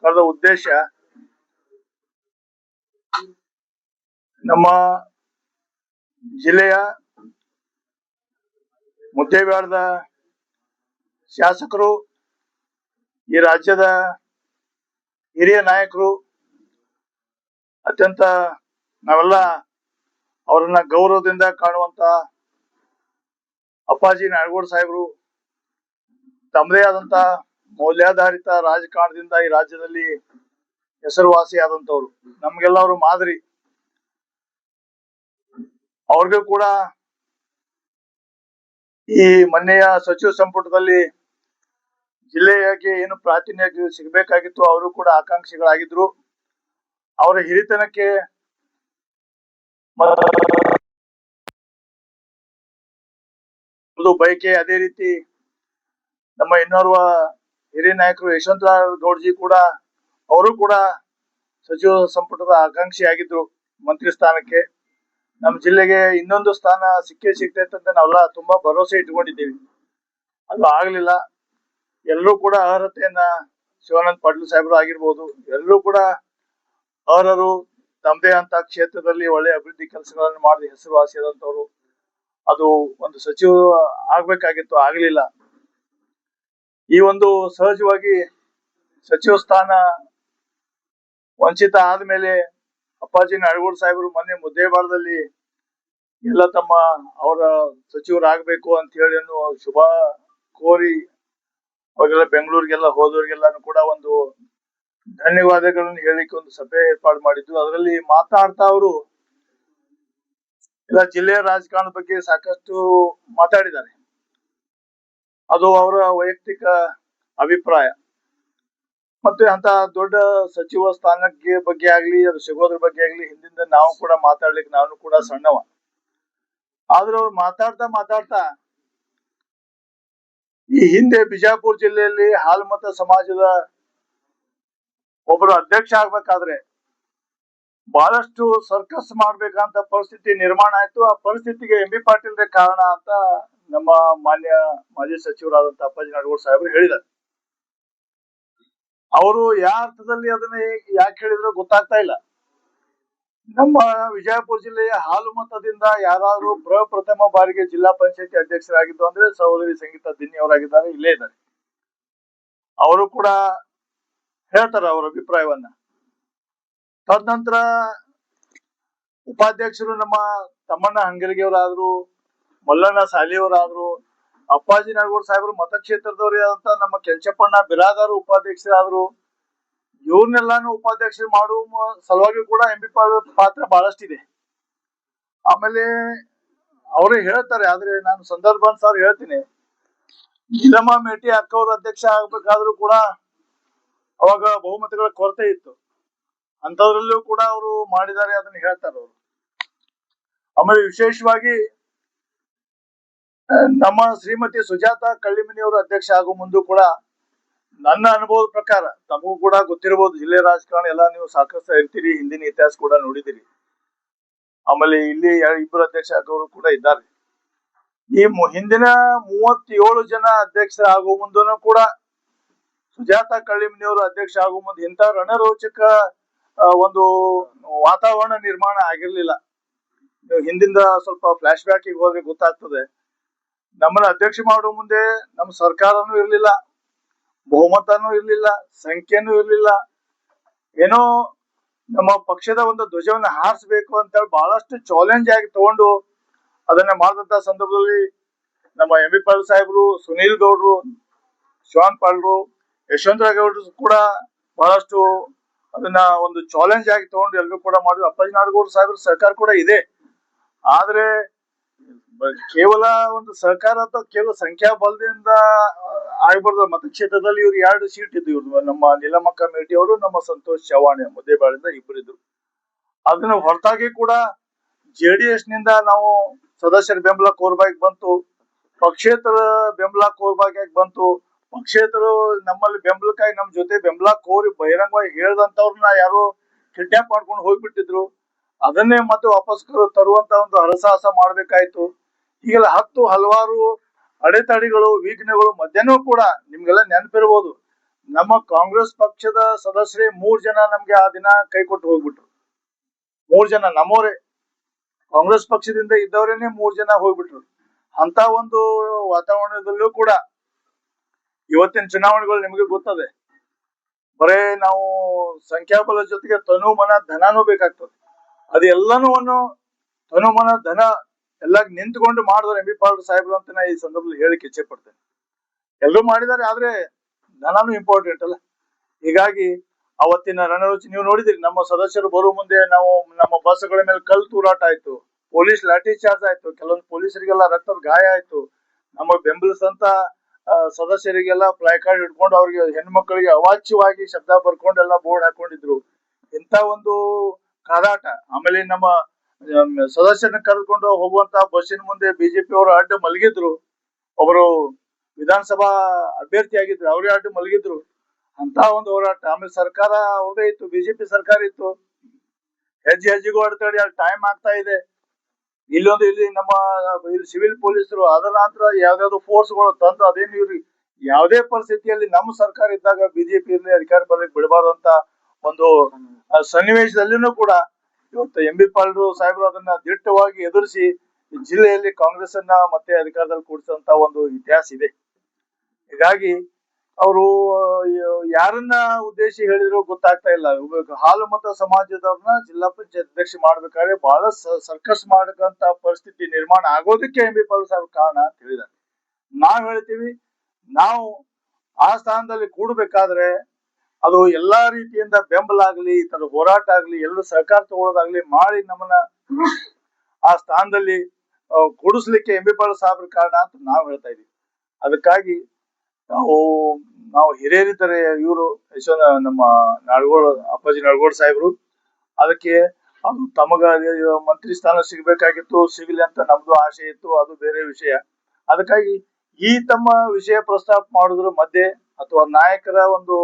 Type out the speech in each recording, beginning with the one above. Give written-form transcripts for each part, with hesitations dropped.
ಕರೆದ ಉದ್ದೇಶ ನಮ್ಮ ಜಿಲ್ಲೆಯ ಮುದ್ದೇಬಿಹಾಳದ ಶಾಸಕರು, ಈ ರಾಜ್ಯದ ಹಿರಿಯ ನಾಯಕರು, ಅತ್ಯಂತ ನಾವೆಲ್ಲ ಅವರನ್ನ ಗೌರವದಿಂದ ಕಾಣುವಂತ ಅಪ್ಪಾಜಿ ನಾಡಗೌಡ ಸಾಹೇಬರು ತಮ್ಮದೇ ಆದಂತ ಮೌಲ್ಯಾಧಾರಿತ ರಾಜಕಾರಣದಿಂದ ಈ ರಾಜ್ಯದಲ್ಲಿ ಹೆಸರುವಾಸಿಯಾದಂತವ್ರು, ನಮ್ಗೆಲ್ಲ ಅವರು ಮಾದರಿ. ಅವ್ರಿಗೂ ಕೂಡ ಈ ಮೊನ್ನೆಯ ಸಚಿವ ಸಂಪುಟದಲ್ಲಿ ಜಿಲ್ಲೆಯಾಗಿ ಏನು ಪ್ರಾತಿನಿಧ್ಯ ಸಿಗಬೇಕಾಗಿತ್ತು ಅವರು ಕೂಡ ಆಕಾಂಕ್ಷಿಗಳಾಗಿದ್ರು. ಅವರ ಹಿರಿತನಕ್ಕೆ ಬಯಕೆ. ಅದೇ ರೀತಿ ನಮ್ಮ ಇನ್ನೋರ್ವ ಹಿರಿಯ ನಾಯಕರು ಯಶವಂತರಾವ್ ಗೌಡ್ಜಿ ಕೂಡ, ಅವರು ಕೂಡ ಸಚಿವ ಸಂಪುಟದ ಆಕಾಂಕ್ಷಿ ಆಗಿದ್ರು ಮಂತ್ರಿ ಸ್ಥಾನಕ್ಕೆ. ನಮ್ಮ ಜಿಲ್ಲೆಗೆ ಇನ್ನೊಂದು ಸ್ಥಾನ ಸಿಗ್ತೈತೆ ಅಂತ ನಾವೆಲ್ಲ ತುಂಬಾ ಭರವಸೆ ಇಟ್ಕೊಂಡಿದ್ದೀವಿ. ಅದು ಆಗ್ಲಿಲ್ಲ. ಎಲ್ಲರೂ ಕೂಡ ಅರ್ಹತೆಯನ್ನ ಶಿವಾನಂದ ಪಾಟೀಲ್ ಸಾಹೇಬರು ಆಗಿರ್ಬೋದು, ಎಲ್ಲರೂ ಕೂಡ ಅರ್ಹರು, ತಮ್ಮದೇ ಅಂತ ಕ್ಷೇತ್ರದಲ್ಲಿ ಒಳ್ಳೆ ಅಭಿವೃದ್ಧಿ ಕೆಲಸಗಳನ್ನು ಮಾಡಿ ಹೆಸರುವಾಸಿಯಾದಂತವ್ರು. ಅದು ಒಂದು ಸಚಿವ ಆಗ್ಬೇಕಾಗಿತ್ತು, ಆಗ್ಲಿಲ್ಲ. ಈ ಒಂದು ಸಹಜವಾಗಿ ಸಚಿವ ಸ್ಥಾನ ವಂಚಿತ ಆದ್ಮೇಲೆ ಅಪ್ಪಾಜಿ ನಾಡಗೌಡ ಸಾಹೇಬರು ಮೊನ್ನೆ ಮುದ್ದೇಬಿಹಾಳದಲ್ಲಿ ಎಲ್ಲ ಅವರ ಸಚಿವರಾಗಬೇಕು ಅಂತ ಹೇಳಿ ಶುಭ ಕೋರಿ ಅವಾಗೆಲ್ಲ ಬೆಂಗಳೂರಿಗೆಲ್ಲ ಹೋದವ್ರಿಗೆಲ್ಲಾನು ಕೂಡ ಒಂದು ಧನ್ಯವಾದಗಳನ್ನು ಹೇಳಿಕ್ಕೆ ಒಂದು ಸಭೆ ಏರ್ಪಾಡು ಮಾಡಿದ್ರು. ಅದರಲ್ಲಿ ಮಾತಾಡ್ತಾ ಅವರು ಎಲ್ಲ ಜಿಲ್ಲೆಯ ರಾಜಕಾರಣದ ಬಗ್ಗೆ ಸಾಕಷ್ಟು ಮಾತಾಡಿದ್ದಾರೆ. ಅದು ಅವರ ವೈಯಕ್ತಿಕ ಅಭಿಪ್ರಾಯ. ಮತ್ತೆ ಅಂತ ದೊಡ್ಡ ಸಚಿವ ಸ್ಥಾನಕ್ಕೆ ಬಗ್ಗೆ ಆಗ್ಲಿ, ಅದು ಸಿಗೋದ್ರ ಬಗ್ಗೆ ಆಗ್ಲಿ ಹಿಂದಿಂದ ನಾವು ಕೂಡ ಮಾತಾಡ್ಲಿಕ್ಕೆ ನಾನು ಕೂಡ ಸಣ್ಣವ. ಆದ್ರೆ ಅವ್ರು ಮಾತಾಡ್ತಾ ಈ ಹಿಂದೆ ಬಿಜಾಪುರ ಜಿಲ್ಲೆಯಲ್ಲಿ ಹಾಲ್ಮತ ಸಮಾಜದ ಒಬ್ಬರು ಅಧ್ಯಕ್ಷ ಆಗ್ಬೇಕಾದ್ರೆ ಬಹಳಷ್ಟು ಸರ್ಕಸ್ ಮಾಡ್ಬೇಕಂತ ಪರಿಸ್ಥಿತಿ ನಿರ್ಮಾಣ ಆಯ್ತು. ಆ ಪರಿಸ್ಥಿತಿಗೆ ಎಂ ಬಿ ಪಾಟೀಲ್ ಕಾರಣ ಅಂತ ನಮ್ಮ ಮಾನ್ಯ ಮಾಜಿ ಸಚಿವರಾದಂತ ಅಪ್ಪಾಜಿ ನಾಡಗೌಡ ಸಾಹೇಬರು ಹೇಳಿದ್ದಾರೆ. ಅವರು ಯಾವ ಅರ್ಥದಲ್ಲಿ ಅದನ್ನ ಯಾಕೆ ಹೇಳಿದ್ರು ಗೊತ್ತಾಗ್ತಾ ಇಲ್ಲ. ನಮ್ಮ ವಿಜಯಪುರ ಜಿಲ್ಲೆಯ ಹಾಲು ಮತದಿಂದ ಯಾರಾದ್ರೂ ಪ್ರಥಮ ಬಾರಿಗೆ ಜಿಲ್ಲಾ ಪಂಚಾಯತಿ ಅಧ್ಯಕ್ಷರಾಗಿದ್ದು ಅಂದ್ರೆ ಸಹೋದರಿ ಸಂಗೀತಾ ದಿನ್ನಿ ಅವರಾಗಿದ್ದಾರೆ, ಇಲ್ಲೇ ಇದ್ದಾರೆ. ಅವರು ಕೂಡ ಹೇಳ್ತಾರೆ ಅವರ ಅಭಿಪ್ರಾಯವನ್ನ. ತದನಂತರ ಉಪಾಧ್ಯಕ್ಷರು ನಮ್ಮ ತಮ್ಮಣ್ಣ ಹಂಗಲ್ಗಿಯವರಾದ್ರು, ಮಲ್ಲಣ್ಣ ಸಾಲಿಯವರಾದ್ರು, ಅಪ್ಪಾಜಿ ನಾಡಗೌಡ ಸಾಹೇಬರು ಮತಕ್ಷೇತ್ರದವರಾದಂತ ನಮ್ಮ ಕೆಂಚಪ್ಪಣ್ಣ ಬಿರಾದಾರು ಉಪಾಧ್ಯಕ್ಷರಾದ್ರು. ಇವ್ರನ್ನೆಲ್ಲಾನು ಉಪಾಧ್ಯಕ್ಷರು ಮಾಡುವ ಸಲುವಾಗಿ ಕೂಡ ಎಂ ಬಿ ಪಾತ್ರ ಬಹಳಷ್ಟಿದೆ. ಆಮೇಲೆ ಅವರೇ ಹೇಳ್ತಾರೆ, ಆದ್ರೆ ನಾನು ಸಂದರ್ಭಾನುಸಾರ ಹೇಳ್ತೀನಿ, ನೀಲಮ್ಮ ಮೇಟಿ ಅಕ್ಕ ಅವರು ಅಧ್ಯಕ್ಷ ಆಗ್ಬೇಕಾದ್ರೂ ಕೂಡ ಅವಾಗ ಬಹುಮತಗಳ ಕೊರತೆ ಇತ್ತು. ಅಂತದ್ರಲ್ಲೂ ಕೂಡ ಅವರು ಮಾಡಿದ್ದಾರೆ, ಅದನ್ನ ಹೇಳ್ತಾರೆ ಅವರು. ಆಮೇಲೆ ವಿಶೇಷವಾಗಿ ನಮ್ಮ ಶ್ರೀಮತಿ ಸುಜಾತಾ ಕಳ್ಳಿಮನಿ ಅವರು ಅಧ್ಯಕ್ಷ ಆಗೋ ಮುಂದೂ ಕೂಡ ನನ್ನ ಅನುಭವದ ಪ್ರಕಾರ, ತಮಗೂ ಕೂಡ ಗೊತ್ತಿರಬಹುದು, ಜಿಲ್ಲೆ ರಾಜಕಾರಣ ಎಲ್ಲ ನೀವು ಸಾಕಷ್ಟು ಇರ್ತೀರಿ, ಹಿಂದಿನ ಇತಿಹಾಸ ಕೂಡ ನೋಡಿದಿರಿ. ಆಮೇಲೆ ಇಲ್ಲಿ ಇಬ್ಬರು ಅಧ್ಯಕ್ಷ ಆಗೋರು ಕೂಡ ಇದ್ದಾರೆ. ಈ ಹಿಂದಿನ 37 ಜನ ಅಧ್ಯಕ್ಷರಾಗುವ ಮುಂದೂ ಕೂಡ ಸುಜಾತಾ ಕಳ್ಳಿಮನಿ ಅವರು ಅಧ್ಯಕ್ಷ ಆಗೋ ಮುಂದೆ ಇಂಥ ರಣರೋಚಕ ಒಂದು ವಾತಾವರಣ ನಿರ್ಮಾಣ ಆಗಿರ್ಲಿಲ್ಲ. ಹಿಂದಿಂದ ಸ್ವಲ್ಪ ಫ್ಲಾಶ್ ಬ್ಯಾಕ್ ಹೋದ್ರೆ ಗೊತ್ತಾಗ್ತದೆ. ನಮ್ಮನ್ನ ಅಧ್ಯಕ್ಷ ಮಾಡುವ ಮುಂದೆ ನಮ್ಮ ಸರ್ಕಾರನೂ ಇರ್ಲಿಲ್ಲ, ಬಹುಮತನೂ ಇರ್ಲಿಲ್ಲ, ಸಂಖ್ಯೆನೂ ಇರ್ಲಿಲ್ಲ. ಏನೋ ನಮ್ಮ ಪಕ್ಷದ ಒಂದು ಧ್ವಜವನ್ನ ಹಾರಿಸ್ಬೇಕು ಅಂತ ಹೇಳಿ ಬಹಳಷ್ಟು ಚಾಲೆಂಜ್ ಆಗಿ ತಗೊಂಡು ಅದನ್ನ ಮಾಡಿದಂತ ಸಂದರ್ಭದಲ್ಲಿ ನಮ್ಮ ಎಂ ಬಿ ಪಾಟೀಲ್ ಸಾಹೇಬರು, ಸುನೀಲ್ ಗೌಡ್ರು, ಶಿವಾನ್ ಪಾಲ್ರು, ಯಶವಂತರಾವ್ ಗೌಡ್ರು ಕೂಡ ಬಹಳಷ್ಟು ಅದನ್ನ ಒಂದು ಚಾಲೆಂಜ್ ಆಗಿ ತಗೊಂಡು ಎಲ್ಲರೂ ಕೂಡ ಮಾಡಿದ್ರು. ಅಪ್ಪಾಜಿ ನಾಡಗೌಡ ಸಾಹೇಬ್ರ ಸಹಕಾರ ಕೂಡ ಇದೆ. ಆದ್ರೆ ಕೇವಲ ಒಂದು ಸಹಕಾರ ಅಥವಾ ಕೇವಲ ಸಂಖ್ಯಾ ಬಲದಿಂದ ಆಗ್ಬಾರ್ದು. ಮತಕ್ಷೇತ್ರದಲ್ಲಿ ಇವ್ರು 2 ಸೀಟ್ ಇದ್ದು, ಇವ್ರು ನಮ್ಮ ನೀಲಮಕ್ಕ ಮೇಟಿ ಅವರು, ನಮ್ಮ ಸಂತೋಷ್ ಚವಾಣಿ ಮುದ್ದೇಬಿಹಾಳಿಂದ ಇಬ್ಬರಿದ್ರು. ಅದನ್ನ ಹೊರತಾಗಿ ಕೂಡ JDS ನಿಂದ ನಾವು ಸದಸ್ಯರ ಬೆಂಬಲ ಕೋರ್ಬಾಗಿ ಬಂತು, ಪಕ್ಷೇತರ ಬೆಂಬಲ ಕೋರ್ಬಾಗಿ ಬಂತು. ಪಕ್ಷೇತರು ನಮ್ಮಲ್ಲಿ ಬೆಂಬಲಕ್ಕಾಗಿ ನಮ್ಮ ಜೊತೆ ಬೆಂಬಲ ಕೋರಿ ಬಹಿರಂಗವಾಗಿ ಹೇಳ್ದಂತವ್ರನ್ನ ಯಾರು ಕಿಡ್ನಾಪ್ ಮಾಡ್ಕೊಂಡು ಹೋಗ್ಬಿಟ್ಟಿದ್ರು. ಅದನ್ನೇ ಮತ್ತೆ ವಾಪಸ್ ತರುವಂತ ಒಂದು ಹರಸಾಹಸ ಮಾಡ್ಬೇಕಾಯ್ತು. ಹೀಗೆಲ್ಲ ಹಲವಾರು ಅಡೆತಡೆಗಳು, ವಿಘ್ನಗಳು ಮಧ್ಯಾಹ್ನ ಕೂಡ ನಿಮ್ಗೆಲ್ಲ ನೆನಪಿರ್ಬೋದು. ನಮ್ಮ ಕಾಂಗ್ರೆಸ್ ಪಕ್ಷದ ಸದಸ್ಯರೇ 3 ಜನ ನಮ್ಗೆ ಆ ದಿನ ಕೈ ಕೊಟ್ಟು ಹೋಗ್ಬಿಟ್ರು. 3 ಜನ ನಮ್ಮವರೇ, ಕಾಂಗ್ರೆಸ್ ಪಕ್ಷದಿಂದ ಇದ್ದವರೇನೆ 3 ಜನ ಹೋಗ್ಬಿಟ್ರು. ಅಂತ ಒಂದು ವಾತಾವರಣದಲ್ಲೂ ಕೂಡ ಇವತ್ತಿನ ಚುನಾವಣೆಗಳು ನಿಮಗೆ ಗೊತ್ತದೆ, ಬರೇ ನಾವು ಸಂಖ್ಯಾಬಲ ಜೊತೆಗೆ ತನು ಮನ ಧನನೂ ಬೇಕಾಗ್ತದೆ. ಅದೆಲ್ಲನೂ ತನು ಮನ ಧನ ಎಲ್ಲ ನಿಂತ್ಕೊಂಡು ಮಾಡಿದ್ರು ಎಂ ಬಿ ಪಾಟೀಲ್ ಸಾಹೇಬ್ರು ಅಂತ ನಾ ಈ ಸಂದರ್ಭದಲ್ಲಿ ಹೇಳಿಕ್ಕೆ ಇಚ್ಛೆ ಪಡ್ತೇನೆ. ಎಲ್ಲರೂ ಮಾಡಿದ್ದಾರೆ, ಆದ್ರೆ ಧನನೂ ಇಂಪಾರ್ಟೆಂಟ್ ಅಲ್ಲ. ಹೀಗಾಗಿ ಅವತ್ತಿನ ರಣರುಚಿ ನೀವು ನೋಡಿದಿರಿ. ನಮ್ಮ ಸದಸ್ಯರು ಬರುವ ಮುಂದೆ ನಾವು ನಮ್ಮ ಬಸ್ಗಳ ಮೇಲೆ ಕಲ್ಲು ತೂರಾಟ ಆಯ್ತು, ಪೊಲೀಸ್ ಲಾಠಿ ಚಾರ್ಜ್ ಆಯ್ತು, ಕೆಲವೊಂದು ಪೊಲೀಸರಿಗೆಲ್ಲ ರಕ್ತದ ಗಾಯ ಆಯ್ತು. ನಮಗೆ ಬೆಂಬಲಿಸಿದಂತ ಸದಸ್ಯರಿಗೆಲ್ಲ ಪ್ಲೈ ಕಾರ್ಡ್ ಹಿಡ್ಕೊಂಡು ಅವ್ರಿಗೆ ಹೆಣ್ಮಕ್ಳಿಗೆ ಅವಾಚ್ಯವಾಗಿ ಶಬ್ದ ಬರ್ಕೊಂಡೆಲ್ಲ ಬೋರ್ಡ್ ಹಾಕೊಂಡಿದ್ರು. ಇಂಥ ಒಂದು ಕಾದಾಟ. ಆಮೇಲೆ ನಮ್ಮ ಸದಸ್ಯರನ್ನ ಕರೆದುಕೊಂಡು ಹೋಗುವಂತ ಬಸ್ಸಿನ ಮುಂದೆ ಬಿಜೆಪಿ ಅವರು ಅಡ್ಡ ಮಲಗಿದ್ರು. ಒಬ್ಬರು ವಿಧಾನಸಭಾ ಅಭ್ಯರ್ಥಿ ಆಗಿದ್ರು, ಅವರೇ ಅಡ್ಡ ಮಲಗಿದ್ರು. ಅಂತ ಒಂದು ಹೋರಾಟ. ಆಮೇಲೆ ಸರ್ಕಾರ ಅವ್ರದೇ ಇತ್ತು, ಬಿಜೆಪಿ ಸರ್ಕಾರ ಇತ್ತು. ಹೆಜ್ಜೆ ಹೆಜ್ಜೆಗೂ ಅಡ್ತಾಡಿ ಟೈಮ್ ಆಗ್ತಾ ಇದೆ. ಇಲ್ಲಿ ನಮ್ಮ ಸಿವಿಲ್ ಪೊಲೀಸರು, ಅದರ ನಂತರ ಯಾವ್ದಾದ್ರು ಫೋರ್ಸ್ಗಳು ತಂದು ಅದೇನು ಇವ್ರಿ ಯಾವುದೇ ಪರಿಸ್ಥಿತಿಯಲ್ಲಿ ನಮ್ಮ ಸರ್ಕಾರ ಇದ್ದಾಗ ಬಿಜೆಪಿ ಅಧಿಕಾರ ಬರ್ಲಿಕ್ಕೆ ಬಿಡಬಾರ್ದು ಅಂತ ಒಂದು ಸನ್ನಿವೇಶದಲ್ಲಿನೂ ಕೂಡ ಇವತ್ತು ಎಂ ಬಿ ಪಾಟೀಲ್ ಸಾಹೇಬರು ಅದನ್ನ ದಿಟ್ಟವಾಗಿ ಎದುರಿಸಿ ಜಿಲ್ಲೆಯಲ್ಲಿ ಕಾಂಗ್ರೆಸ್ ಅನ್ನ ಮತ್ತೆ ಅಧಿಕಾರದಲ್ಲಿ ಕೂಡಿಸಿದಂತ ಒಂದು ಇತಿಹಾಸ ಇದೆ. ಹೀಗಾಗಿ ಅವರು ಯಾರನ್ನ ಉದ್ದೇಶಿ ಹೇಳಿದ್ರು ಗೊತ್ತಾಗ್ತಾ ಇಲ್ಲ. ಹಾಲು ಮತ ಸಮಾಜದವ್ರನ್ನ ಜಿಲ್ಲಾ ಪಂಚಾಯತ್ ಅಧ್ಯಕ್ಷ ಮಾಡ್ಬೇಕಾದ್ರೆ ಬಹಳ ಸರ್ಕಸ್ ಮಾಡಕಂತ ಪರಿಸ್ಥಿತಿ ನಿರ್ಮಾಣ ಆಗೋದಕ್ಕೆ ಎಂ ಬಿ ಪಾಟೀಲ್ ಸಾಹೇಬ್ ಕಾರಣ ಅಂತ ಹೇಳಿದ್ದಾರೆ. ನಾವ್ ಹೇಳ್ತೀವಿ, ನಾವು ಆ ಸ್ಥಾನದಲ್ಲಿ ಕೂಡಬೇಕಾದ್ರೆ ಅದು ಎಲ್ಲಾ ರೀತಿಯಿಂದ ಬೆಂಬಲ ಆಗ್ಲಿ, ಈ ತರ ಹೋರಾಟ ಆಗ್ಲಿ, ಎಲ್ಲರೂ ಸಹಕಾರ ತಗೊಳ್ಳೋದಾಗ್ಲಿ ಮಾಡಿ ನಮ್ಮನ್ನ ಆ ಸ್ಥಾನದಲ್ಲಿ ಕೂಡಿಸ್ಲಿಕ್ಕೆ ಎಂ ಬಿ ಪಾಟೀಲ್ ಸಾಹೇಬ್ರ ಕಾರಣ ಅಂತ ನಾವು ಹೇಳ್ತಾ ಇದೀವಿ. ಅದಕ್ಕಾಗಿ ನಾವು ಹಿರಿಯರಿದ್ದಾರೆ, ಇವರು ನಮ್ಮ ನಾಡಗೋಳ ಅಪ್ಪಾಜಿ ನಾಡಗೋಳ ಸಾಹೇಬ್ರು, ಅದಕ್ಕೆ ಅದು ತಮಗ ಮಂತ್ರಿ ಸ್ಥಾನ ಸಿಗ್ಬೇಕಾಗಿತ್ತು, ಸಿಗಲಿ ಅಂತ ನಮ್ದು ಆಸೆ ಇತ್ತು, ಅದು ಬೇರೆ ವಿಷಯ. ಅದಕ್ಕಾಗಿ ಈ ತಮ್ಮ ವಿಷಯ ಪ್ರಸ್ತಾಪ ಮಾಡಿದ್ರ ಮಧ್ಯೆ ಅಥವಾ ನಾಯಕರ ಒಂದು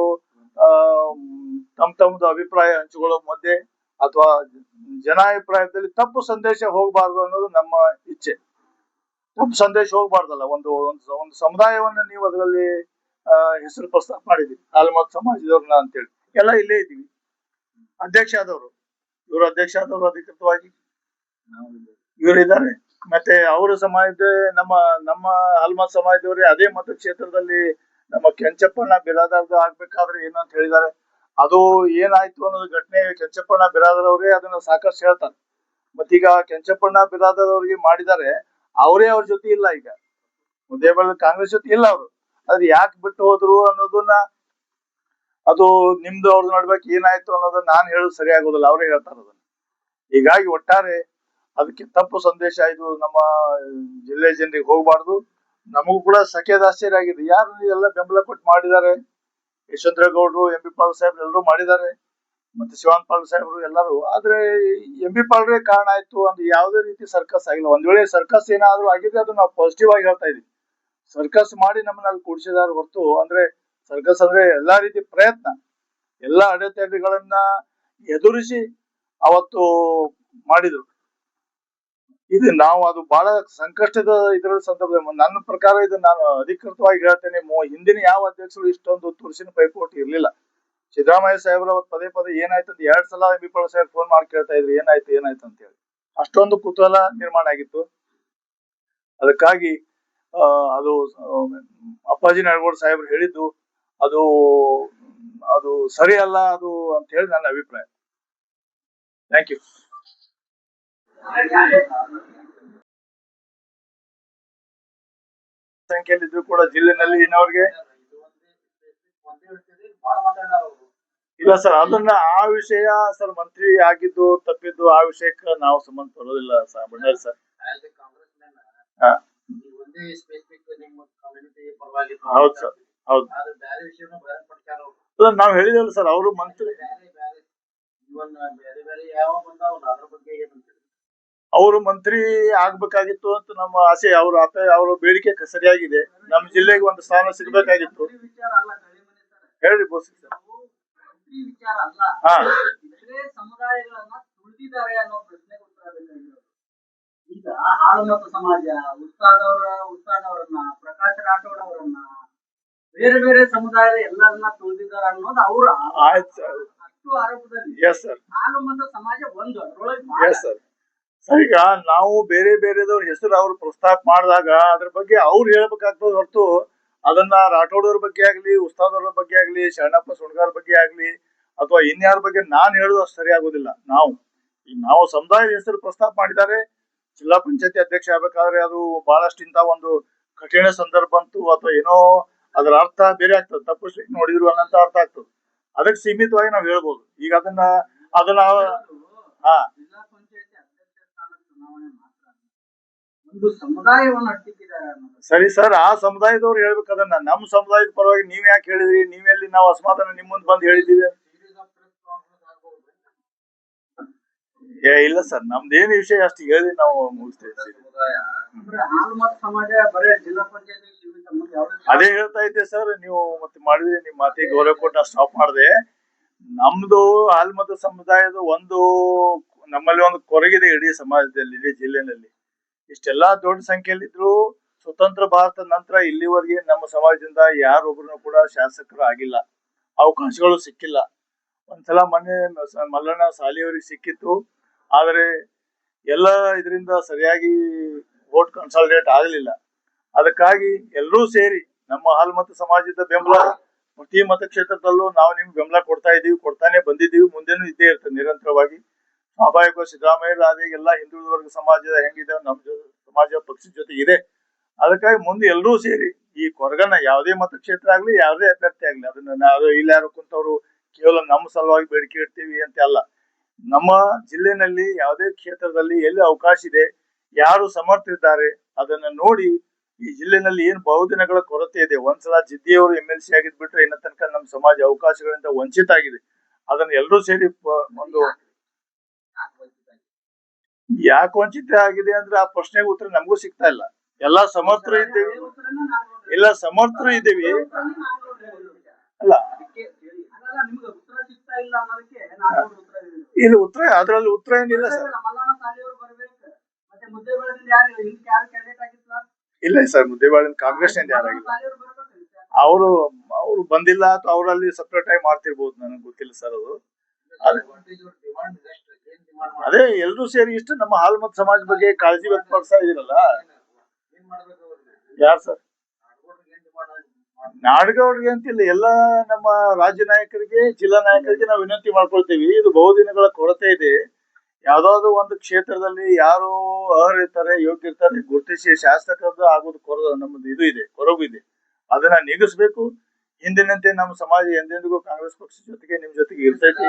ತಮ್ಮದು ಅಭಿಪ್ರಾಯ ಹಂಚಿಕೊಳ್ಳೋ ಮಧ್ಯೆ ಅಥವಾ ಜನಾಭಿಪ್ರಾಯದಲ್ಲಿ ತಪ್ಪು ಸಂದೇಶ ಹೋಗಬಾರ್ದು ಅನ್ನೋದು ನಮ್ಮ ಇಚ್ಛೆ. ತಪ್ಪು ಸಂದೇಶ ಹೋಗ್ಬಾರ್ದಲ್ಲ. ಒಂದು ಸಮುದಾಯವನ್ನ ನೀವು ಅದರಲ್ಲಿ ಹೆಸರು ಪ್ರಸ್ತಾಪ ಮಾಡಿದೀವಿ, ಹಾಲ್ಮತ್ ಸಮಾಜದವ್ರನ್ನ ಅಂತೇಳಿ. ಎಲ್ಲ ಇಲ್ಲೇ ಇದ್ದೀವಿ. ಅಧ್ಯಕ್ಷ ಆದವರು ಇವರು, ಅಧ್ಯಕ್ಷ ಆದವರು ಅಧಿಕೃತವಾಗಿ ಇವರಿದ್ದಾರೆ. ಮತ್ತೆ ಅವರ ಸಮಾಜದ ನಮ್ಮ ಹಾಲ್ಮತ್ ಸಮಾಜದವರೇ ಅದೇ ಮತಕ್ಷೇತ್ರದಲ್ಲಿ ನಮ್ಮ ಕೆಂಚಪ್ಪಣ್ಣ ಬಿರಾದಾರ್ದು ಆಗ್ಬೇಕಾದ್ರೆ ಏನು ಅಂತ ಹೇಳಿದ್ದಾರೆ. ಅದು ಏನಾಯ್ತು ಅನ್ನೋದು ಘಟನೆ ಕೆಂಚಪ್ಪಣ್ಣ ಬಿರಾದರ್ ಅವರೇ ಅದನ್ನ ಸಾಕಷ್ಟು ಹೇಳ್ತಾರೆ. ಮತ್ತೀಗ ಕೆಂಚಪ್ಪಣ್ಣ ಬಿರಾದರ್ ಅವ್ರಿಗೆ ಮಾಡಿದ್ದಾರೆ, ಅವರೇ ಅವ್ರ ಜೊತೆ ಇಲ್ಲ. ಈಗ ಮುದ್ದೇಬಾಳ ಕಾಂಗ್ರೆಸ್ ಜೊತೆ ಇಲ್ಲ ಅವರು. ಅದ್ರ ಯಾಕೆ ಬಿಟ್ಟು ಹೋದ್ರು ಅನ್ನೋದನ್ನ, ಅದು ನಿಮ್ದು ಅವ್ರದ್ದು ನೋಡ್ಬೇಕು ಏನಾಯ್ತು ಅನ್ನೋದನ್ನ ನಾನು ಹೇಳೋದು ಸರಿ ಆಗೋದಿಲ್ಲ, ಅವರೇ ಹೇಳ್ತಾರೆ ಅದನ್ನ. ಹೀಗಾಗಿ ಒಟ್ಟಾರೆ ಅದಕ್ಕೆ ತಪ್ಪು ಸಂದೇಶ ಇದು ನಮ್ಮ ಜಿಲ್ಲೆ ಜನರಿಗೆ ಹೋಗ್ಬಾರ್ದು. ನಮಗೂ ಕೂಡ ಸಖೇದ ಆಶ್ಚರ್ಯ ಆಗಿದೆ. ಯಾರು ಎಲ್ಲ ಬೆಂಬಲ ಕೊಟ್ಟು ಮಾಡಿದ್ದಾರೆ, ಯಶವಂತರೇಗೌಡರು, ಎಂ ಬಿ ಪಾಟೀಲ್ ಸಾಹೇಬ್ರು ಎಲ್ಲರೂ ಮಾಡಿದ್ದಾರೆ, ಮತ್ತೆ ಶಿವಾನಂದ ಪಾಟೀಲ್ ಸಾಹೇಬ್ರು ಎಲ್ಲರೂ. ಆದ್ರೆ ಎಂ ಬಿ ಪಾಟೀಲ್ರೇ ಕಾರಣ ಆಯ್ತು ಅಂದ್ರೆ ಯಾವುದೇ ರೀತಿ ಸರ್ಕಸ್ ಆಗಿಲ್ಲ. ಒಂದ್ ವೇಳೆ ಸರ್ಕಸ್ ಏನಾದ್ರು ಆಗಿದ್ರೆ ಅದು ನಾವು ಪಾಸಿಟಿವ್ ಆಗಿ ಹೇಳ್ತಾ ಇದೀವಿ. ಸರ್ಕಸ್ ಮಾಡಿ ನಮ್ಮನ್ನ ಅಲ್ಲಿ ಕೂಡಿಸಿದಾರ ಹೊರತು, ಅಂದ್ರೆ ಸರ್ಕಸ್ ಅಂದ್ರೆ ಎಲ್ಲಾ ರೀತಿ ಪ್ರಯತ್ನ, ಎಲ್ಲಾ ಅಡೆತಡೆಗಳನ್ನ ಎದುರಿಸಿ ಅವತ್ತು ಮಾಡಿದ್ರು. ಇದು ನಾವು ಅದು ಬಹಳ ಸಂಕಷ್ಟದ ಇದರ ಸಂದರ್ಭ. ನನ್ನ ಪ್ರಕಾರ ಇದು ನಾನು ಅಧಿಕೃತವಾಗಿ ಹೇಳ್ತೇನೆ, ಹಿಂದಿನ ಯಾವ ಅಧ್ಯಕ್ಷರು ಇಷ್ಟೊಂದು ತುರ್ಸಿನ ಪೈಪೋಟಿ ಇರ್ಲಿಲ್ಲ. ಸಿದ್ದರಾಮಯ್ಯ ಸಾಹೇಬ್ರು ಅವತ್ತು ಪದೇ ಪದೇ ಏನಾಯ್ತು ಅಂತ 2 ಸಲ M B Patil Saheb phone ಮಾಡಿ ಕೇಳ್ತಾ ಇದ್ರು, ಏನಾಯ್ತು ಅಂತ ಹೇಳಿ. ಅಷ್ಟೊಂದು ಕುತೂಹಲ ನಿರ್ಮಾಣ ಆಗಿತ್ತು. ಅದಕ್ಕಾಗಿ ಅದು ಅಪ್ಪಾಜಿ ನಾಡಗೋಳ ಸಾಹೇಬ್ರು ಹೇಳಿದ್ದು ಅದು ಸರಿ ಅಲ್ಲ ಅದು ಅಂತ ಹೇಳಿ ನನ್ನ ಅಭಿಪ್ರಾಯ. Thank you. ಸಂಖ್ಯೆಯಲ್ಲಿದ್ರು ಕೂಡ ಜಿಲ್ಲೆನಲ್ಲಿ ಇನ್ನವರಿಗೆ ಇಲ್ಲ ಸರ್. ಅದನ್ನ ಆ ವಿಷಯ ಸರ್, ಮಂತ್ರಿ ಆಗಿದ್ದು ತಪ್ಪಿದ್ದು ಆ ವಿಷಯಕ್ಕೆ ನಾವು ಸಂಬಂಧ ಪಡೋದಿಲ್ಲ ಸರ್. ಬಂಡಾರಿ ಸರ್, ಹೌದು ಸರ್, ಹೌದು. ನಾವ್ ಹೇಳಿದೇವಲ್ಲ ಸರ್, ಅವರು ಮಂತ್ರಿ, ಅವರು ಮಂತ್ರಿ ಆಗ್ಬೇಕಾಗಿತ್ತು ಅಂತ ನಮ್ಮ ಆಸೆ. ಅವ್ರ ಬೇಡಿಕೆ ಸರಿಯಾಗಿದೆ. ನಮ್ಮ ಜಿಲ್ಲೆಗೆ ಒಂದು ಸ್ಥಾನ ಸಿಗ್ಬೇಕಾಗಿತ್ತು. ಹೇಳಿ ಬೋಸ್ ಸರ್. ಸಮುದಾಯಗಳನ್ನ ತುಳಿದಿದ್ದಾರೆ ಅನ್ನೋ ಪ್ರಶ್ನೆಗೆ ಉತ್ತರ ಬೇಕಾಗಿರೋದು. ಈಗ ಹಾಲುಮತ ಸಮಾಜ ಉಸ್ತಾದ್ ಅವರನ್ನ, ಪ್ರಕಾಶ್ ರಾಠೋಡ್ ಅವರನ್ನ, ಬೇರೆ ಬೇರೆ ಸಮುದಾಯದ ಎಲ್ಲರನ್ನ ತುಳಿದಿದ್ದಾರೆ ಅನ್ನೋದು ಅವ್ರ ಆಯ್ತು ಸರ್. ಅಷ್ಟು ಆರೋಪದಲ್ಲಿ ಎಸ್ ಸರ್. ಹಾಲು ಮತ್ತು ಸಮಾಜ ಒಂದು ಅದ್ರೊಳಗೆ ಎಸ್ ಸರ್. ಸರ್, ಈಗ ನಾವು ಬೇರೆ ಬೇರೆದವ್ರ ಹೆಸರು ಅವ್ರು ಪ್ರಸ್ತಾಪ ಮಾಡಿದಾಗ ಅದ್ರ ಬಗ್ಗೆ ಅವ್ರು ಹೇಳ್ಬೇಕಾಗ್ತದೆ ಹೊರತು ಅದನ್ನ ರಾಠೋಡವ್ರ ಬಗ್ಗೆ ಆಗ್ಲಿ, ಉಸ್ತಾದವ್ರ ಬಗ್ಗೆ ಆಗ್ಲಿ, ಶರಣಪ್ಪ ಸುಣ್ಗಾರ್ ಬಗ್ಗೆ ಆಗ್ಲಿ ಅಥವಾ ಇನ್ಯಾರ ಬಗ್ಗೆ ನಾನ್ ಹೇಳೋದು ಅಷ್ಟು ಸರಿ ಆಗೋದಿಲ್ಲ. ನಾವು ಸಮುದಾಯದ ಹೆಸರು ಪ್ರಸ್ತಾಪ ಮಾಡಿದ್ದಾರೆ. ಜಿಲ್ಲಾ ಪಂಚಾಯತಿ ಅಧ್ಯಕ್ಷ ಆಗ್ಬೇಕಾದ್ರೆ ಅದು ಬಹಳಷ್ಟು ಇಂತ ಒಂದು ಕಠಿಣ ಸಂದರ್ಭ ಬಂತು ಅಥವಾ ಏನೋ ಅದರ ಅರ್ಥ ಬೇರೆ ಆಗ್ತದೆ, ತಪ್ಪಿಸ್ಲಿಕ್ಕೆ ನೋಡಿದ್ರು ಅನ್ನಂತ ಅರ್ಥ ಆಗ್ತದೆ. ಅದಕ್ಕೆ ಸೀಮಿತವಾಗಿ ನಾವ್ ಹೇಳ್ಬೋದು. ಈಗ ಅದನ್ನ ಹಾ ಜಿಲ್ಲಾ ಪಂಚಾಯತಿ ಅಧ್ಯಕ್ಷ ಸ್ಥಾನದ ಚುನಾವಣೆ ಮಾತ್ರ ಒಂದು ಸಮುದಾಯವನ್ನು ಅಟ್ಟಿದ್ದಾರೆ ಅನ್ನೋದು. ಸರಿ ಸರ್, ಆ ಸಮುದಾಯದವ್ರು ಹೇಳ್ಬೇಕು ಅದನ್ನ. ನಮ್ಮ ಸಮುದಾಯದ ಪರವಾಗಿ ನೀವ್ ಯಾಕೆ ಹೇಳಿದ್ರಿ? ನೀವೆಲ್ಲಿ ನಾವು ಅಸಮಾಧಾನ ನಿಮ್ಮ ಮುಂದೆ ಬಂದು ಹೇಳಿದೀವಿ? ಇಲ್ಲ ಸರ್, ನಮ್ದೇನು ವಿಷಯ ಅಷ್ಟು ಹೇಳಿ ನಾವು ಮುಗಿಸ್ತೇವೆ. ಹಾಲು ಮತ್ತು ಸಮಾಜ ಬರೇ ಜಿಲ್ಲಾ ಪಂಚಾಯತಿ ಅದೇ ಹೇಳ್ತಾ ಇದ್ದೆ ಸರ್. ನೀವು ಮತ್ತೆ ಮಾಡಿದ್ರಿ, ನಿಮ್ ಮಾತಿಗೆ ಗೌರವ ಕೊಟ್ಟು ಸ್ಟಾಪ್ ಮಾಡಿದೆ. ನಮ್ದು ಹಾಲ್ಮತ ಸಮುದಾಯದ ನಮ್ಮಲ್ಲಿ ಒಂದು ಕೊರಗಿದೆ ಇಡೀ ಸಮಾಜದಲ್ಲಿ, ಇಡೀ ಜಿಲ್ಲೆನಲ್ಲಿ. ಇಷ್ಟೆಲ್ಲಾ ದೊಡ್ಡ ಸಂಖ್ಯೆಯಲ್ಲಿದ್ರು ಸ್ವತಂತ್ರ ಭಾರತ ನಂತರ ಇಲ್ಲಿವರೆಗೆ ನಮ್ಮ ಸಮಾಜದಿಂದ ಯಾರೊಬ್ರು ಕೂಡ ಶಾಸಕರು ಆಗಿಲ್ಲ, ಅವಕಾಶಗಳು ಸಿಕ್ಕಿಲ್ಲ. ಒಂದ್ಸಲ ಮೊನ್ನೆ ಮಲ್ಲಣ್ಣ ಸಾಲಿಯವರಿಗೆ ಸಿಕ್ಕಿತ್ತು, ಆದ್ರೆ ಎಲ್ಲ ಇದರಿಂದ ಸರಿಯಾಗಿ ವೋಟ್ ಕನ್ಸಾಲಿಡೇಟ್ ಆಗಲಿಲ್ಲ. ಅದಕ್ಕಾಗಿ ಎಲ್ಲರೂ ಸೇರಿ ನಮ್ಮ ಹಾಲ್ಮತ ಸಮಾಜದ ಬೆಂಬಲ ಪ್ರತಿ ಮತಕ್ಷೇತ್ರದಲ್ಲೂ ನಾವು ನಿಮ್ಗೆ ಬೆಂಬಲ ಕೊಡ್ತಾ ಇದೀವಿ, ಕೊಡ್ತಾನೆ ಬಂದಿದ್ದೀವಿ, ಮುಂದೆನೂ ಇದ್ದೇ ಇರ್ತದೆ ನಿರಂತರವಾಗಿ. ಸ್ವಾಭಾವಿಕ ಸಿದ್ದರಾಮಯ್ಯ ಆದ ಎಲ್ಲ ಹಿಂದುಳಿದ ವರ್ಗ ಸಮಾಜದ ಹೆಂಗಿದೆ ನಮ್ಮ ಸಮಾಜ ಪಕ್ಷದ ಜೊತೆಗೆ ಇದೆ. ಅದಕ್ಕಾಗಿ ಮುಂದೆ ಎಲ್ಲರೂ ಸೇರಿ ಈ ಕೊರಗನ್ನ ಯಾವುದೇ ಮತಕ್ಷೇತ್ರ ಆಗ್ಲಿ, ಯಾವುದೇ ಅಭ್ಯರ್ಥಿ ಆಗ್ಲಿ, ಅದನ್ನ ನಾವು ಇಲ್ಲಿ ಯಾರು ಕುಂತವ್ರು ಕೇವಲ ನಮ್ಮ ಸಲುವಾಗಿ ಬೇಡಿಕೆ ಇಡ್ತೀವಿ ಅಂತ ಅಲ್ಲ. ನಮ್ಮ ಜಿಲ್ಲೆನಲ್ಲಿ ಯಾವುದೇ ಕ್ಷೇತ್ರದಲ್ಲಿ ಎಲ್ಲಿ ಅವಕಾಶ ಇದೆ, ಯಾರು ಸಮರ್ಥರಿದ್ದಾರೆ ಅದನ್ನ ನೋಡಿ ಈ ಜಿಲ್ಲೆನಲ್ಲಿ ಏನ್ ಬಹುದಿನಗಳ ಕೊರತೆ ಇದೆ. ಒಂದ್ಸಲ ಜಿದ್ದಿಯವರು MLC ಆಗಿದ್ ಬಿಟ್ರೆ ಇನ್ನ ತನಕ ನಮ್ಮ ಸಮಾಜ ಅವಕಾಶಗಳಿಂದ ವಂಚಿತ ಆಗಿದೆ. ಅದನ್ನ ಎಲ್ಲರೂ ಸೇರಿ ಒಂದು ಯಾಕೆ ವಂಚಿತ ಆಗಿದೆ ಅಂದ್ರೆ ಆ ಪ್ರಶ್ನೆಗೆ ಉತ್ತರ ನಮಗೂ ಸಿಗ್ತಾ ಇಲ್ಲ. ಎಲ್ಲಾ ಸಮರ್ಥರು ಇದ್ದೀವಿ, ಎಲ್ಲ ಸಮರ್ಥರು ಇದ್ದೀವಿ ಅಲ್ಲ. ಇಲ್ಲಿ ಉತ್ತರ, ಅದ್ರಲ್ಲಿ ಉತ್ತರ ಏನಿಲ್ಲ ಸರ್. ಇಲ್ಲ ಸರ್, ಮುದ್ದೇಬಾಳಿನ ಕಾಂಗ್ರೆಸ್ ನಿಂದ ಯಾರಾಗಿಲ್ಲ. ಅವರು ಬಂದಿಲ್ಲ ಅಥವಾ ಅವರಲ್ಲಿ ಸಪ್ರೇಟ್ ಆಗಿ ಮಾಡ್ತಿರ್ಬೋದು, ನನಗೆ ಗೊತ್ತಿಲ್ಲ ಸರ್ ಅದು. ಅದೇ ಎಲ್ರೂ ಸೇರಿ ಇಷ್ಟು ನಮ್ಮ ಹಾಲ್ಮತ ಸಮಾಜ ಬಗ್ಗೆ ಕಾಳಜಿ ವ್ಯಕ್ತಪಡಿಸ್ತಾ ಇದೀರಲ್ಲ. ಯಾರು ಸರ್? ನಾಡಗೌಡರಿಗೆ ಅಂತಿಲ್ಲ, ಎಲ್ಲ ನಮ್ಮ ರಾಜ್ಯ ನಾಯಕರಿಗೆ, ಜಿಲ್ಲಾ ನಾಯಕರಿಗೆ ನಾವು ವಿನಂತಿ ಮಾಡ್ಕೊಳ್ತೀವಿ. ಇದು ಬಹುದಿನಗಳ ಕೊರತೆ ಇದೆ. ಯಾವ್ದಾದ್ರು ಒಂದು ಕ್ಷೇತ್ರದಲ್ಲಿ ಯಾರು ಅರ್ಹರಿರ್ತಾರೆ, ಯೋಗ್ಯ ಇರ್ತಾರೆ ಗುರುತಿಸಿ ಶಾಸಕರದ್ದು ಆಗೋದು ನಮ್ಮದು ಇದು ಇದೆ, ಕೊರಗು ಇದೆ. ಅದನ್ನ ನೀಗಿಸ್ಬೇಕು. ಹಿಂದಿನಂತೆ ನಮ್ಮ ಸಮಾಜ ಎಂದೆಂದಿಗೂ ಕಾಂಗ್ರೆಸ್ ಪಕ್ಷದ ಜೊತೆಗೆ ನಿಮ್ ಜೊತೆಗೆ ಇರ್ತೈತಿ.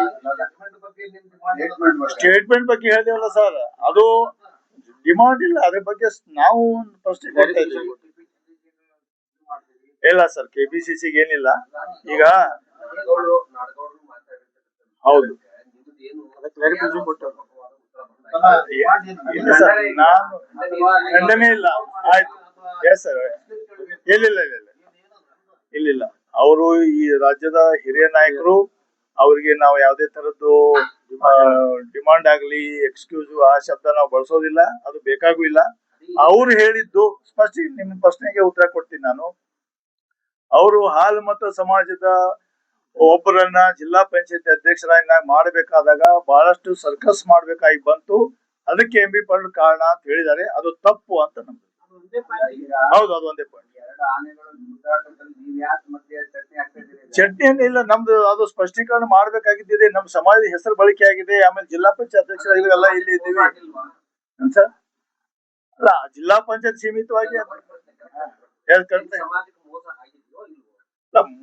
ಸ್ಟೇಟ್ಮೆಂಟ್ ಬಗ್ಗೆ ಹೇಳಿದೇವಲ್ಲ ಸರ್, ಅದು ಡಿಮಾಂಡ್ ಇಲ್ಲ. ಅದ್ರ ಬಗ್ಗೆ ನಾವು ಪ್ರಶ್ನೆ ಕೊಡ್ತಾ ಇದ್ದೀವಿ. ಇಲ್ಲ ಸರ್, KPCCಗೆ ಏನಿಲ್ಲ. ಈಗ ಹೌದು, ಇಲ್ಲ ಸರ್, ನಾನು ಖಂಡನೆ ಇಲ್ಲ. ಆಯ್ತು, ಎಸ್ ಸರ್, ಇಲ್ಲ ಅವರು ಈ ರಾಜ್ಯದ ಹಿರಿಯ ನಾಯಕರು. ಅವ್ರಿಗೆ ನಾವು ಯಾವುದೇ ತರದ್ದು ಡಿಮಾಂಡ್ ಆಗ್ಲಿ, ಎಕ್ಸ್ಕ್ಯೂಸ್ ಆ ಶಬ್ದ ನಾವು ಬಳಸೋದಿಲ್ಲ, ಅದು ಬೇಕಾಗೂ ಇಲ್ಲ. ಅವ್ರು ಹೇಳಿದ್ದು ಸ್ಪಷ್ಟ. ನಿಮ್ ಪ್ರಶ್ನೆಗೆ ಉತ್ತರ ಕೊಡ್ತೀನಿ ನಾನು. ಅವರು ಹಾಲ್ಮತ ಸಮಾಜದ ಒಬ್ಬರನ್ನ ಜಿಲ್ಲಾ ಪಂಚಾಯತಿ ಅಧ್ಯಕ್ಷರಾಗಿ ಮಾಡಬೇಕಾದಾಗ ಬಹಳಷ್ಟು ಸರ್ಕಸ್ ಮಾಡ್ಬೇಕಾಗಿ ಬಂತು. ಅದಕ್ಕೆ MB ಪಾಟೀಲ್ ಕಾರಣ ಅಂತ ಹೇಳಿದ್ದಾರೆ. ಅದು ತಪ್ಪು ಅಂತ ನಮ್ದು. ಹೌದು, ಅದು ಒಂದೇ ಪಾಯಿಂಟ್. ಚಟ್ನಿ ಏನಿಲ್ಲ, ನಮ್ದು ಅದು ಸ್ಪಷ್ಟೀಕರಣ ಮಾಡ್ಬೇಕಾಗಿದ್ದಿದೆ. ನಮ್ ಸಮಾಜದ ಹೆಸರು ಬಳಕೆ ಆಗಿದೆ. ಆಮೇಲೆ ಜಿಲ್ಲಾ ಪಂಚಾಯತ್ ಅಧ್ಯಕ್ಷರಾಗಿ ಎಲ್ಲ ಇಲ್ಲಿ ಇದ್ದೀವಿ ಸರ್. ಅಲ್ಲ, ಜಿಲ್ಲಾ ಪಂಚಾಯತ್ ಸೀಮಿತವಾಗಿ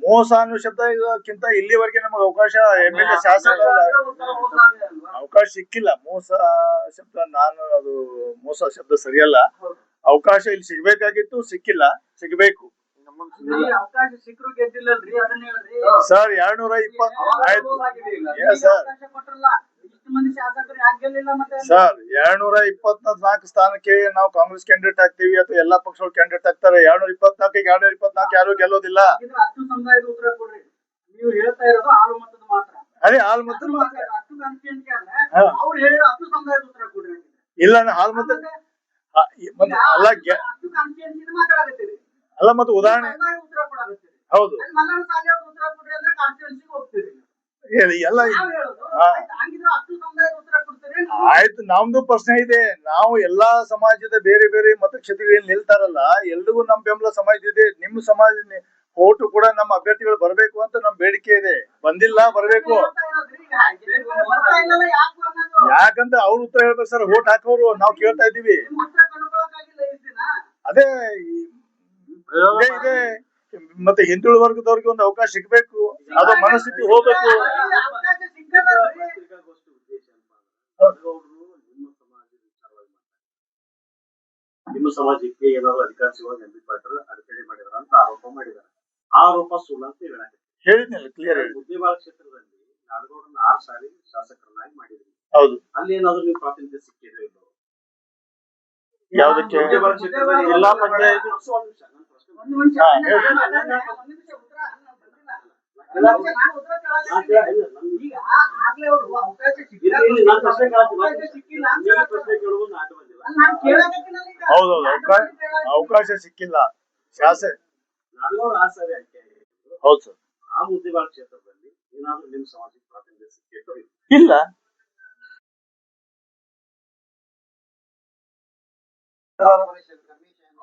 ಮೋಸ ಅನ್ನೋ ಶಬ್ದ ಇದಕ್ಕಿಂತ ಇಲ್ಲಿವರೆಗೆ ನಮಗೆ ಅವಕಾಶ MLA ಶಾಸಕ ಅವಕಾಶ ಸಿಕ್ಕಿಲ್ಲ. ಮೋಸ ಶಬ್ದ ಅದು ಮೋಸ ಶಬ್ದ ಸರಿಯಲ್ಲ. ಅವಕಾಶ ಇಲ್ಲಿ ಸಿಗ್ಬೇಕಾಗಿತ್ತು, ಸಿಕ್ಕಿಲ್ಲ, ಸಿಗ್ಬೇಕು. ಸರ್ 220 ಆಯ್ತು ಸರ್, 224 ಸ್ಥಾನಕ್ಕೆ ನಾವು ಕಾಂಗ್ರೆಸ್ ಕ್ಯಾಂಡಿಡೇಟ್ ಆಗ್ತೀವಿ ಅಥವಾ ಎಲ್ಲಾ ಪಕ್ಷಗಳು ಕ್ಯಾಂಡಿಡೇಟ್ ಆಗ್ತಾರೆ. 224 ಯಾರು ಗೆಲ್ಲೋದಿಲ್ಲ. ಅದೇ ಹಾಲ್ಮತ ಇಲ್ಲ, ಹಾಲ್ಮತ ಅಲ್ಲ ಮತ್ತೆ ಉದಾಹರಣೆ. ಹೌದು ಮಲ್ಲಣ್ಣ ಸಾಲಿ ಅವ್ರಿಗೆ ಉತ್ತರ ಕೊಡ್ರಿ ಅಂದ್ರೆ ಕಾನ್ಸ್ಟಿಟ್ಯೂನ್ಸಿಗೆ ಹೋಗ್ತೀರಿ ಹೇಳಿ ಎಲ್ಲ ನಾವ್ ಹೇಳೋದು ಹಾ. ಆಯ್ತು, ಹಂಗಿದ್ರೆ ಅಷ್ಟು ಸಮುದಾಯದ ಉತ್ತರ ಕೊಡ್ತೀರಿ ಆಯ್ತು. ನಮ್ದು ಪ್ರಶ್ನೆ ಇದೆ. ನಾವು ಎಲ್ಲಾ ಸಮಾಜದ ಬೇರೆ ಬೇರೆ ಮತಕ್ಷೇತ್ರಗಳಲ್ಲಿ ನಿಲ್ತಾರಲ್ಲ, ಎಲ್ರಿಗೂ ನಮ್ ಬೆಂಬಲ ಸಮಾಜ ಇದೆ. ನಿಮ್ಮ ಸಮಾಜ ಓಟು ಕೂಡ ನಮ್ಮ ಅಭ್ಯರ್ಥಿಗಳು ಬರಬೇಕು ಅಂತ ನಮ್ ಬೇಡಿಕೆ ಇದೆ. ಬಂದಿಲ್ಲ, ಬರಬೇಕು. ಬರ್ತಾ ಇಲ್ಲಲ್ಲ ಯಾಕೆ ಅನ್ನೋದು ಯಾಕಂತ ಅವ್ರ ಉತ್ತರ ಹೇಳ್ಬೇಕು ಸರ್. ಓಟ್ ಹಾಕೋರು ನಾವು ಕೇಳ್ತಾ ಇದೀವಿ. ನಿಮ್ಮ ಉತ್ತರ ಕಂಡುಕೊಳ್ಳೋಕ್ಕಾಗಿಲ್ಲ ಇಷ್ಟ್ ದಿನ. ಅದೇ ಇದೇ ಇದೆ. ಮತ್ತೆ ಹಿಂದುಳಿದ ವರ್ಗದವ್ರಿಗೆ ಒಂದು ಅವಕಾಶ ಸಿಗ್ಬೇಕು. ಅದು ಮನಸ್ಥಿತಿ ಹೋಗ್ಬೇಕು. ಅವಕಾಶ ಸಿಕ್ಕದಲ್ರಿ. ಪತ್ರಿಕಾಗೋಷ್ಠಿ ಉದ್ದೇಶ ಏನಪ್ಪಾ ಅಂದ್ರೆ ನಿಮ್ಮ ಸಮಾಜದ ವಿಚಾರವಾಗಿ ಮಾತಾಡ್ತಾರೆ. ನಿಮ್ಮ ಸಮಾಜಕ್ಕೆ ಏನಾದ್ರು ಅಧಿಕಾರ ಸಿಗುವಾಗ ಎಂ ಬಿ ಪಾಟೀಲ್ ಅಡಚಣೆ ಮಾಡಿದಾರ ಅಂತ ಆರೋಪ ಮಾಡಿದ್ದಾರೆ. ಆ ಆರೋಪ ಸುಳ್ಳು ಅಂತ ಹೇಳಕ್ಕೆ ಹೇಳಿದ್ನಲ್ಲ, ಕ್ಲಿಯರ್ ಹೇಳಿ. ಮುದ್ದೇಬಾಳ ಕ್ಷೇತ್ರದಲ್ಲಿ ನಾಡಗೌಡರನ್ನ 6 ಸಾರಿ ಶಾಸಕರನ್ನಾಗಿ ಮಾಡಿದ್ರಿ. ಹೌದು. ಅಲ್ಲಿ ಏನಾದ್ರು ನೀವು ಪ್ರಾತಿನಿಧ್ಯ ಸಿಕ್ಕಿದೆ ಇಲ್ಲೋ? ಯಾವ್ದಕ್ಕೆ? ಮುದ್ದೇಬಾಳ ಕ್ಷೇತ್ರದಲ್ಲಿ ಜಿಲ್ಲಾ ಪಂಚಾಯತ್ ಒಂದು ನಿಮಿಷ ಹಾ, ಒಂದು ಹೇಳಿ. ನಿಮಿಷ ಉತ್ತರ ನಾನು ಬಂದಿಲ್ಲ. ನಾನು ಉತ್ತರ ಕೇಳಾಕತ್ತೀನಿ. ಈಗ ಆಗ್ಲೇ ಅವ್ರು ಅವಕಾಶ ಸಿಕ್ಕಿಲ್ಲ ಅವಕಾಶ ಸಿಕ್ಕಿಲ್ಲ ಅಂತ ಪ್ರಶ್ನೆ ಕೇಳುವುದು ನಾಟ ಬಂದಿಲ್ಲ. ನಾನು ಕೇಳಾಕತ್ತೀನಲ್ಲ ಈಗ. ಹೌದೌದು. ಅವಕಾಶ ಸಿಕ್ಕಿಲ್ಲ. ಶಾಸಕ ನಾಡಗೌಡ 6 ಸಾರಿ ಆಯ್ಕೆ ಆಗಿದ್ರು. ಹೌದು ಸರ್. ಆ ಮುದ್ದೇಬಾಳ ಕ್ಷೇತ್ರದಲ್ಲಿ ಏನಾದ್ರು ನಿಮ್ಮ ಸಮಾಜಕ್ಕೆ ಪ್ರಾತಿನಿಧ್ಯ ಸಿಕ್ಕಿತ್ತು? ಇಲ್ಲ.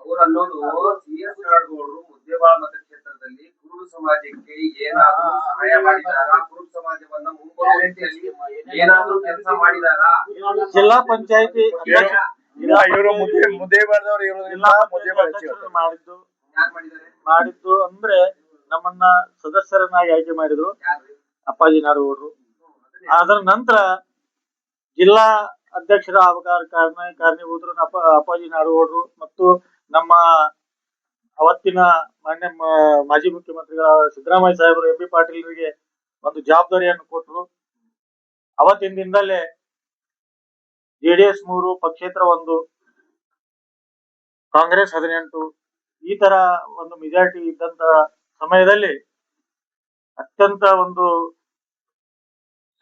ಅವ್ರು ಅನ್ನೋದು CS ನಾಡಗೌಡರು ಮುದ್ದೇಬಾಳ ಮತಕ್ಷೇತ್ರದಲ್ಲಿ ಕುರುಬ ಸಮಾಜಕ್ಕೆ ಏನಾದ್ರೂ ಸಹಾಯ ಮಾಡಿದಾರಾ? ಕುರುಬ ಸಮಾಜವನ್ನ ಮುಂಬರುವ ರೀತಿಯಲ್ಲಿ ಏನಾದ್ರೂ ಕೆಲಸ ಮಾಡಿದಾರಾ? ಜಿಲ್ಲಾ ಪಂಚಾಯತಿ ಇವರು ಮುದ್ದೇಬಾಳದವ್ರು ಇರೋದ್ರಿಂದ ಮುದ್ದೇಬಾಳ ಮಾಡಿದ್ದು ಯಾರು ಮಾಡಿದ್ದಾರೆ? ಅಂದ್ರೆ ನಮ್ಮನ್ನ ಸದಸ್ಯರನ್ನಾಗಿ ಆಯ್ಕೆ ಮಾಡಿದ್ರು ಯಾರು? ಅಪ್ಪಾಜಿ ನಾಡಗೌಡರು. ಅದರ ನಂತರ ಜಿಲ್ಲಾ ಅಧ್ಯಕ್ಷರ ಕಾರಣೀಭೂತರು ಅಪ್ಪಾಜಿ ನಾಡಗೌಡರು ಮತ್ತು ನಮ್ಮ ಅವತ್ತಿನ ಮಾನ್ಯ ಮಾಜಿ ಮುಖ್ಯಮಂತ್ರಿಗಳ ಸಿದ್ದರಾಮಯ್ಯ ಸಾಹೇಬರು ಎಂ ಬಿ ಪಾಟೀಲ್ರಿಗೆ ಒಂದು ಜವಾಬ್ದಾರಿಯನ್ನು ಕೊಟ್ಟರು. ಅವತ್ತಿನ ದಿನದಲ್ಲೇ JDS 3, ಪಕ್ಷೇತರ 1, ಕಾಂಗ್ರೆಸ್ 18 ಈ ತರ ಒಂದು ಮೆಜಾರಿಟಿ ಇದ್ದಂತ ಸಮಯದಲ್ಲಿ ಅತ್ಯಂತ ಒಂದು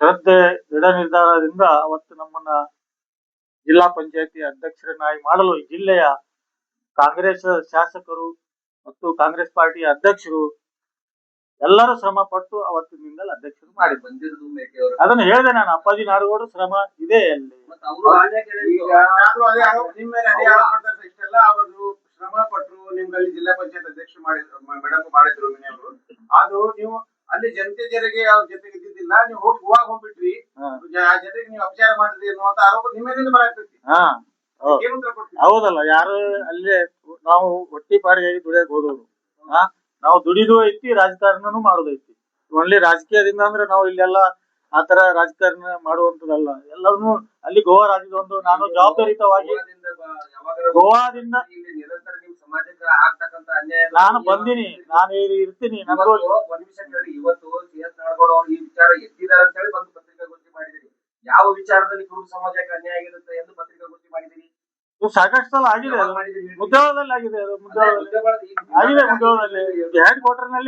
ಶ್ರದ್ಧೆ, ದೃಢ ನಿರ್ಧಾರದಿಂದ ಅವತ್ತು ನಮ್ಮನ್ನ ಜಿಲ್ಲಾ ಪಂಚಾಯತಿ ಅಧ್ಯಕ್ಷರನ್ನಾಗಿ ಮಾಡಲು ಜಿಲ್ಲೆಯ ಕಾಂಗ್ರೆಸ್ ಶಾಸಕರು ಮತ್ತು ಕಾಂಗ್ರೆಸ್ ಪಾರ್ಟಿಯ ಅಧ್ಯಕ್ಷರು ಎಲ್ಲರೂ ಶ್ರಮ ಪಟ್ಟು ಅವತ್ತಿನಿಂದಲೇ ಅಧ್ಯಕ್ಷರು ಮಾಡಿ ಬಂದಿರೋದು ಮೇಕೆಯವರು. ಅದನ್ನು ಹೇಳಿದೆ ನಾನು. ಅಪ್ಪಾಜಿ ನಾಡಗೌಡ ಶ್ರಮ ಇದೆ ಅಲ್ಲಿ. ಮತ್ತೆ ಅವರು ಆಜ್ಞೆ ಕೇಳಿದ್ರು. ಈಗ ಆದ್ರೂ ಅದೇ ಆರೋಪ ನಿಮ್ಮ ಮೇಲೆ ಅದೇ ಆರೋಪ ಮಾಡ್ತಾರೆ ಸರ್. ಇಷ್ಟೆಲ್ಲ ಅವರು ಶ್ರಮ ಪಟ್ರು ನಿಮ್ಗಲ್ಲಿ ಜಿಲ್ಲಾ ಪಂಚಾಯತ್ ಅಧ್ಯಕ್ಷ ಮಾಡಿದ್ರು, ಮೇಡಮ್ ಮಾಡಿದ್ರು ಮನೆಯವರು. ಅದು ನೀವು ಅಲ್ಲಿ ಜನತೆಗೆ ಅವ್ರ ಜೊತೆಗೆ ಇದ್ದಿದ್ದಿಲ್ಲ, ನೀವು ಹೋಗಿ ಗೋವಾಗ ಹೋಗ್ಬಿಟ್ರಿ, ಜೊತೆಗೆ ನೀವು ಅಪಚಾರ ಮಾಡಿದ್ರಿ ಅನ್ನುವಂತ ಆರೋಪ ನಿಮ್ಮ ಮೇಲೆ ಬರಾಕ್ತೈತಿ. ಹಾ ಏನ್ ಉತ್ತರ ಕೊಡ್ತೀವಿ? ಹೌದಲ್ಲ, ಯಾರು ಅಲ್ಲೇ ನಾವು ಹೊಟ್ಟಿ ಪಾಡಿಗಾಗಿ ದುಡಿಯಕ್ ಹೋದವರು. ನಾವು ದುಡಿದು ಐತಿ, ರಾಜಕಾರಣನೂ ಮಾಡೋದೈತಿ. ಒಳ್ಳೆ ರಾಜಕೀಯದಿಂದ ಅಂದ್ರೆ ನಾವು ಇಲ್ಲೆಲ್ಲ ಆತರ ರಾಜಕಾರಣ ಮಾಡುವಂತದಲ್ಲ. ಎಲ್ಲರನ್ನು ಅಲ್ಲಿ ಗೋವಾ ರಾಜ್ಯದೊಂದು ನಾನು ಜವಾಬ್ದಾರಿಯುತವಾಗಿ ಗೋವಾದಿಂದ ಇಲ್ಲಿ ನಿರಂತರ ನಿಮ್ ಸಮಾಜಕ್ಕೆ ಆಗ್ತಕ್ಕಂತ ಅನ್ಯಾಯ ನಾನು ಬಂದಿನಿ, ನಾನು ಇರ್ತೀನಿ. ನನಗೂ ಒಂದ್ ನಿಮಿಷ ಕೇಳಿ. ಇವತ್ತು CS ನಾಡಗೌಡ ಅವರು ಈ ವಿಚಾರ ಎತ್ತಿದ್ದಾರೆ ಅಂತ ಹೇಳಿ ಬಂದು ಪತ್ರಿಕಾಗೋಷ್ಠಿ ಮಾಡಿದಿರಿ. ಯಾವ ವಿಚಾರದಲ್ಲಿ ಕುರುಬ ಸಮಾಜಕ್ಕೆ ಅನ್ಯಾಯ ಆಗಿರುತ್ತೆ ಎಂದು ಪತ್ರಿಕಾಗೋಷ್ಠಿ ಮಾಡಿದಿರಿ? ಸಾಕಷ್ಟು ಸಲ ಆಗಿದೆ. ಅದು ಮುದ್ದೇಳದಲ್ಲಿ ಆಗಿದೆ. ಅದು ಮುದ್ದೇಳದಲ್ಲಿ ಆಗಿದೆ. ಮುದ್ದೇಳದಲ್ಲಿ ಹೆಡ್ ಕ್ವಾರ್ಟರ್ ನಲ್ಲಿ